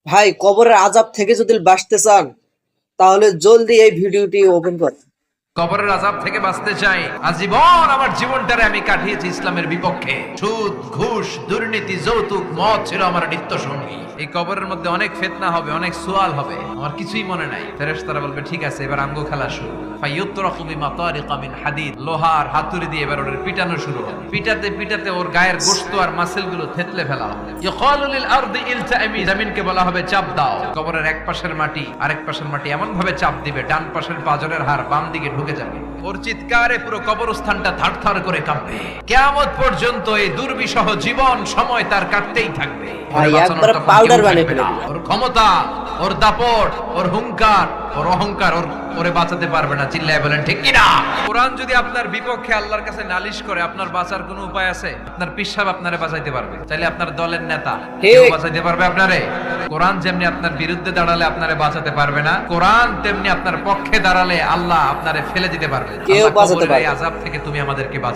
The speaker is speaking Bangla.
ভাই কবরের আযাব থেকে যদি বাঁচতে চান তাহলে জলদি এই ভিডিওটি ওপেন করেন। কবরের আযাব থেকে বাঁচতে চাই, আজীবন আমার জীবনটারে আমি কাটিয়েছি ইসলামের বিপক্ষে। সুদ, ঘুষ, দুর্নীতি, যৌতুক, মদ ছিল আমার নিত্য সঙ্গী। এই কবরের মধ্যে অনেক ফিতনা হবে, অনেক সুয়াল হবে, আমার কিছুই মনে নাই। ফেরেশতারা বলবে ঠিক আছে, এবার আমগো খেলা শুরু। ফায়ুতরাকু বিমাতারিকা মিন হাদিদ, লোহার হাতুড়ি দিয়ে এবার ওর পিটানো শুরু হবে। পিটাতে পিটাতে ওর গায়ের গোশত আর মাসেলগুলো থেতলে ফেলা হবে। ইকালু লিল আরদি ইলতাইমি, জমিনকে বলা হবে চাপ দাও। কবরের এক পাশের মাটি আরেক পাশের মাটি এমন ভাবে চাপ দিবে, ডান পাশের পাঁজরের হাড় বাম দিকে ঢুকে যাবে। ওর চিৎকারে পুরো কবরস্থানটা থারথার করে কাঁপবে। কিয়ামত পর্যন্ত এই দুর্বিষহ জীবন সময় তার কাটতেই থাকবে। ভাই একবার পাউডার বানিয়ে ফেলে দিল। ওর ক্ষমতা, ওর দাপট, ওর হুঙ্কার, ওর অহংকার ওরে বাঁচাতে পারবে না। চিল্লায় বলেন ঠিক কিনা? কোরআন যদি আপনার বিপক্ষে আল্লাহর কাছে নালিশ করে, আপনার বাঁচার কোনো উপায় আছে? আপনার পিসাব আপনারে বাঁচাইতে পারবে, চাইলে আপনার দলের নেতা কেউ বাঁচাইতে পারবে আপনারে? কোরআন যেমনি আপনার বিরুদ্ধে দাঁড়ালে আপনারে বাঁচাতে পারবে না, কোরআন তেমনি আপনার পক্ষে দাঁড়ালে আল্লাহ আপনারে ফেলে দিতে পারবে। কেউ বাঁচাতে পারবে না। এই আযাব থেকে তুমি আমাদেরকে বাঁচাও।